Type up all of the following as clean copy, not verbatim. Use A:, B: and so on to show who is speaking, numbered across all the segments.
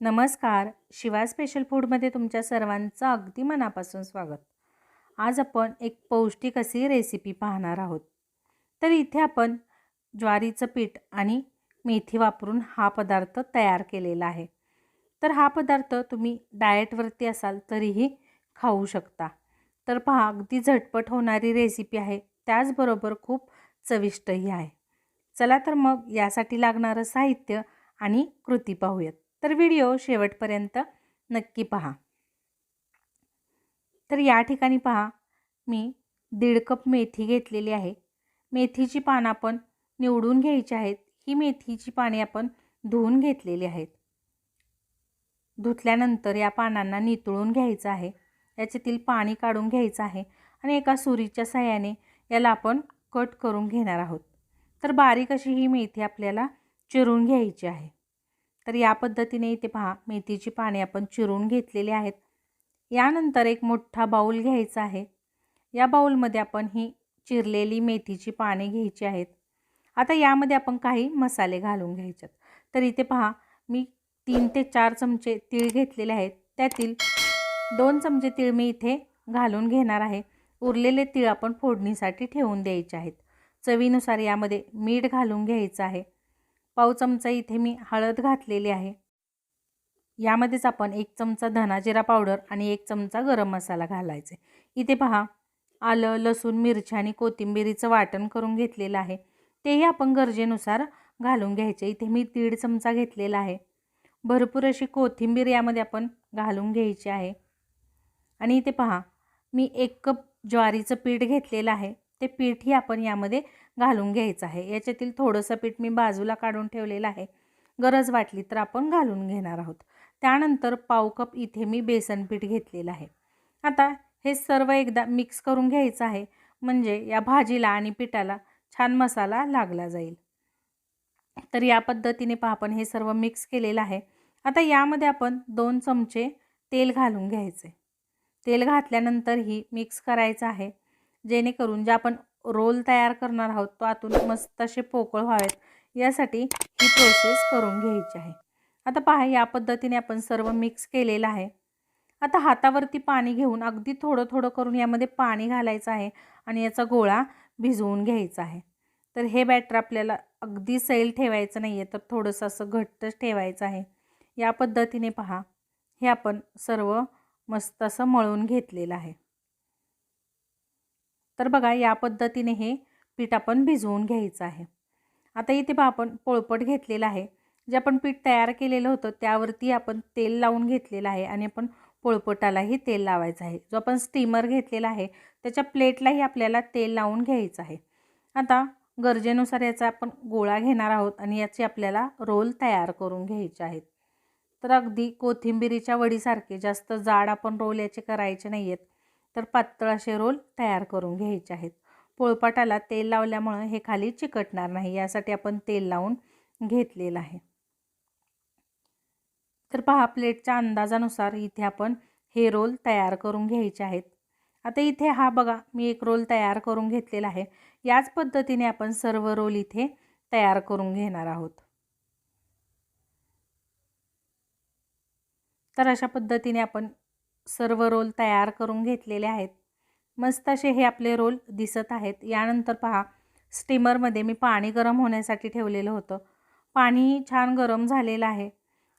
A: नमस्कार. शिवा स्पेशल फूडमध्ये तुमच्या सर्वांचं अगदी मनापासून स्वागत. आज आपण एक पौष्टिक अशी रेसिपी पाहणार आहोत. तर इथे आपण ज्वारीचं पीठ आणि मेथी वापरून हा पदार्थ तयार केलेला आहे. तर हा पदार्थ तुम्ही डाएटवरती असाल तरीही खाऊ शकता. तर पहा, अगदी झटपट होणारी रेसिपी आहे, त्याचबरोबर खूप चविष्टही आहे. चला तर मग यासाठी लागणारं साहित्य आणि कृती पाहूयात. तर व्हिडिओ शेवटपर्यंत नक्की पहा. तर या ठिकाणी पहा, मी 1.5 कप मेथी घेतलेली आहे. मेथीची पानं आपण निवडून घ्यायची आहेत. ही मेथीची पाने आपण धुवून घेतलेली आहेत. धुतल्यानंतर या पानांना नितळून घ्यायचं आहे. याच्यातील पाणी काढून घ्यायचं आहे आणि एका सुरीच्या सहाय्याने याला आपण कट करून घेणार आहोत. तर बारीक अशी ही मेथी आपल्याला चिरून घ्यायची आहे. तर या पद्धतीने इथे पहा, मेथीची पाने आपण चिरून घेतलेली आहेत. यानंतर एक मोठा बाउल घ्यायचा आहे. या बाउलमध्ये आपण ही चिरलेली मेथीची पाने घ्यायची आहेत. आता यामध्ये आपण काही मसाले घालून घ्यायचे. तर इथे पहा, मी 3 ते 4 चमचे तीळ घेतलेले आहेत. त्यातील 2 चमचे तीळ मी इथे घालून घेणार आहे. उरलेले तीळ आपण फोडणीसाठी ठेवून द्यायचे आहेत. चवीनुसार यामध्ये मीठ घालून घ्यायचं आहे. पाव चमचा इथे मी हळद घातलेली आहे. यामध्येच आपण 1 चमचा धना जिरा पावडर आणि 1 चमचा गरम मसाला घालायचे. इथे पहा, आलं, लसूण, मिरची आणि कोथिंबीरीचं वाटण करून घेतलेलं आहे. तेही आपण गरजेनुसार घालून घ्यायचे. इथे मी 1.5 चमचा घेतलेला आहे. भरपूर अशी कोथिंबीर यामध्ये आपण घालून घ्यायची आहे. आणि इथे पहा, मी 1 कप ज्वारीचं पीठ घेतलेलं आहे. ते पीठही आपण यामध्ये घालून घ्यायचं आहे. याच्यातील थोडंसं पीठ मी बाजूला काढून ठेवलेलं आहे. गरज वाटली तर आपण घालून घेणार आहोत. त्यानंतर पाव कप इथे मी बेसन पीठ घेतलेलं आहे. आता हे सर्व एकदा मिक्स करून घ्यायचं आहे, म्हणजे या भाजीला आणि पिठाला छान मसाला लागला जाईल. तर या पद्धतीने पहा, आपण हे सर्व मिक्स केलेलं आहे. आता यामध्ये आपण 2 चमचे तेल घालून घ्यायचे. तेल घातल्यानंतर ही मिक्स करायचं आहे, जेणेकरून जे आपण रोल तयार करणार आहोत तो आतून मस्त असे पोकळ व्हावेत, यासाठी ही प्रोसेस करून घ्यायची आहे. आता पहा, या पद्धतीने आपण सर्व मिक्स केलेलं आहे. आता हातावरती पाणी घेऊन अगदी थोडं थोडं करून यामध्ये पाणी घालायचं आहे आणि याचा गोळा भिजवून घ्यायचा आहे. तर हे बॅटर आपल्याला अगदी सैल ठेवायचं नाही आहे, तर थोडंसं असं घट्टच ठेवायचं आहे. या पद्धतीने पहा, हे आपण सर्व मस्त असं मळून घेतलेलं आहे. तर बघा, या पद्धतीने हे पीठ आपण भिजवून घ्यायचं आहे. आता इथे पहा, आपण पोळपट घेतलेलं आहे. जे आपण पीठ तयार केलेलं होतं त्यावरती आपण तेल लावून घेतलेलं आहे आणि आपण पोळपटालाही तेल लावायचं आहे. जो आपण स्टीमर घेतलेला आहे त्याच्या प्लेटलाही आपल्याला तेल लावून घ्यायचं आहे. आता गरजेनुसार याचा आपण गोळा घेणार आहोत आणि याचे आपल्याला रोल तयार करून घ्यायचे आहेत. तर अगदी कोथिंबीरीच्या वडीसारखे जास्त जाड आपण रोल याचे करायचे नाही आहेत, तर पातळ असे रोल तयार करून घ्यायचे आहेत. पोळपाटाला तेल लावल्यामुळे हे खाली चिकटणार नाही, यासाठी आपण तेल लावून घेतलेलं आहे. तर पहा, प्लेटच्या अंदाजानुसार इथे आपण हे रोल तयार करून घ्यायचे आहेत. आता इथे हा बघा, मी एक रोल तयार करून घेतलेला आहे. याच पद्धतीने आपण सर्व रोल इथे तयार करून घेणार आहोत. तर अशा पद्धतीने आपण सर्व रोल तयार करून घेतलेले आहेत. मस्त असे हे आपले रोल दिसत आहेत. यानंतर पहा, स्टीमरमध्ये मी पाणी गरम होण्यासाठी ठेवलेलं होतं. पाणी छान गरम झालेलं आहे.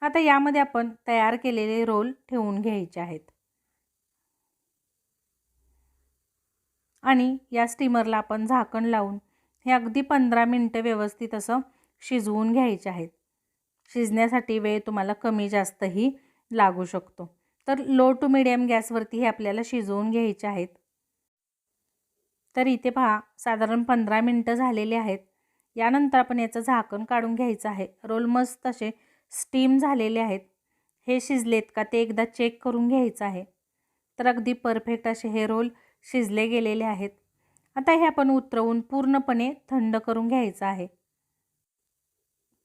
A: आता यामध्ये आपण तयार केलेले रोल ठेवून घ्यायचे आहेत आणि या स्टीमरला आपण झाकण लावून हे अगदी 15 मिनिटं व्यवस्थित असं शिजवून घ्यायचे आहेत. शिजण्यासाठी वेळ तुम्हाला कमी जास्तही लागू शकतो. तर लो टू मीडियम गॅसवरती हे आपल्याला शिजवून घ्यायचे आहेत. तर इथे पहा, साधारण 15 मिनिटं झालेले आहेत. यानंतर आपण याचं झाकण काढून घ्यायचं आहे. रोल मस्त असे स्टीम झालेले आहेत. हे शिजलेत का ते एकदा चेक करून घ्यायचं आहे. तर अगदी परफेक्ट असे हे रोल शिजले गेलेले आहेत. आता हे आपण उतरवून पूर्णपणे थंड करून घ्यायचं आहे.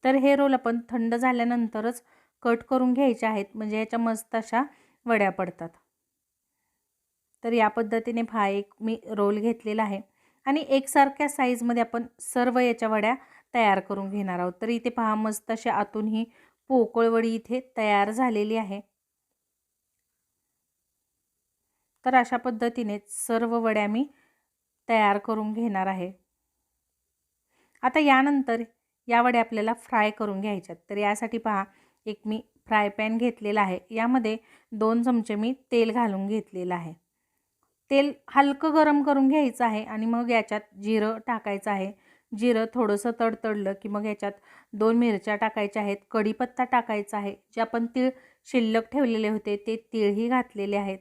A: तर हे रोल आपण थंड झाल्यानंतरच कट करून घ्यायचे आहेत, म्हणजे याच्या मस्त अशा वड्या पडतात. तर या पद्धतीने पहा, एक मी रोल घेतलेला आहे आणि एकसारख्या साईजमध्ये आपण सर्व याच्या वड्या तयार करून घेणार आहोत. तर इथे पहा, मस्त असे आतूनही पोकळ वडी इथे तयार झालेली आहे। तर अशा पद्धतीने सर्व वड्या मी तयार करून घेणार आहे। आता यानंतर या वड्या आपल्याला फ्राय करून घ्यायच्यात। तर यासाठी पहा, एक मी फ्राय पॅन घेतलेला आहे। यामध्ये 2 चमचे मी तेल घालून घेतलेलं आहे। तेल हलकं गरम करून घ्यायचं आहे आणि मग याच्यात जिरं टाकायचं आहे। जिरं थोडंसं तडतडलं की मग याच्यात 2 मिरच्या टाकायच्या आहेत, कढीपत्ता टाकायचा आहे। जे आपण तीळ शिल्लक ठेवलेले होते ते तीळही घातलेले आहेत।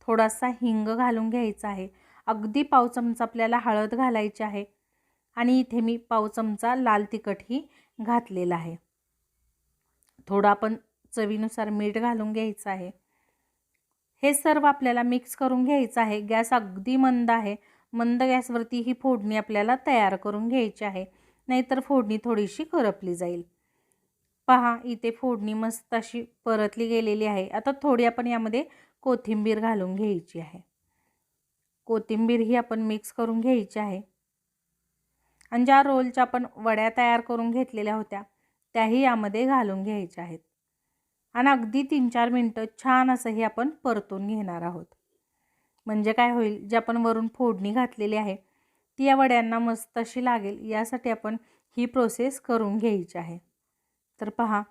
A: थोडासा हिंग घालून घ्यायचा आहे। अगदी पाव चमचा आपल्याला हळद घालायची आहे आणि इथे मी पाव चमचा लाल तिखटही घातलेलं आहे। थोडं आपण चवीनुसार मीठ घालून घ्यायचं आहे। हे सर्व आपल्याला मिक्स करून घ्यायचं आहे। गॅस अगदी मंद आहे। मंद गॅसवरती ही फोडणी आपल्याला तयार करून घ्यायची आहे, नाहीतर फोडणी थोडीशी करपली जाईल। पहा, इथे फोडणी मस्त अशी परतली गेलेली आहे। आता थोडी आपण यामध्ये कोथिंबीर घालून घ्यायची आहे। कोथिंबीर ही आपण मिक्स करून घ्यायची आहे आणि ज्या रोलच्या आपण वड्या तयार करून घेतलेल्या होत्या त्याही यामध्ये घालून घ्यायच्या आहेत आणि अगदी 3-4 मिनिटं छान असं हे आपण परतून घेणार आहोत। म्हणजे काय होईल, जे आपण वरून फोडणी घातलेली आहे ती या वड्यांना मस्त अशी लागेल, यासाठी आपण ही प्रोसेस करून घ्यायची आहे। तर पहा,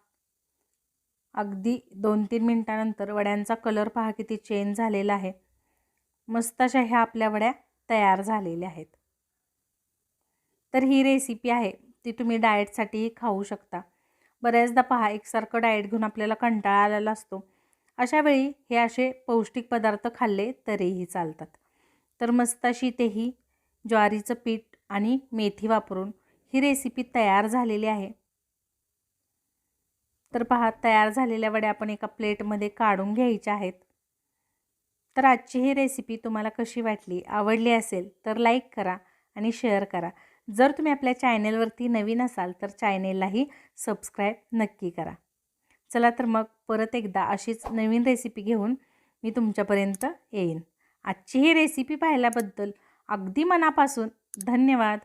A: अगदी 2-3 मिनिटानंतर वड्यांचा कलर पहा किती चेंज झालेला आहे। मस्त अशा ह्या आपल्या वड्या तयार झालेल्या आहेत। तर ही रेसिपी आहे ती तुम्ही डाएटसाठीही खाऊ शकता। बऱ्याचदा पहा, एकसारखं डाएट घेऊन आपल्याला कंटाळा आलेला असतो। अशा वेळी हे असे पौष्टिक पदार्थ खाल्ले तरीही चालतात। तर मस्त अशी तेही ज्वारीचं पीठ आणि मेथी वापरून ही रेसिपी तयार झालेली आहे। तर पहा, तयार झालेल्या वड्या आपण एका प्लेटमध्ये काढून घ्यायच्या आहेत। तर आजची ही रेसिपी तुम्हाला कशी वाटली, आवडली असेल तर लाईक करा आणि शेअर करा। जर तुम्ही आपल्या चॅनलवरती नवीन असाल तर चॅनेललाही सबस्क्राईब नक्की करा। चला तर मग परत एकदा अशीच नवीन रेसिपी घेऊन मी तुमच्यापर्यंत येईन। आजची ही रेसिपी पाहिल्याबद्दल अगदी मनापासून धन्यवाद।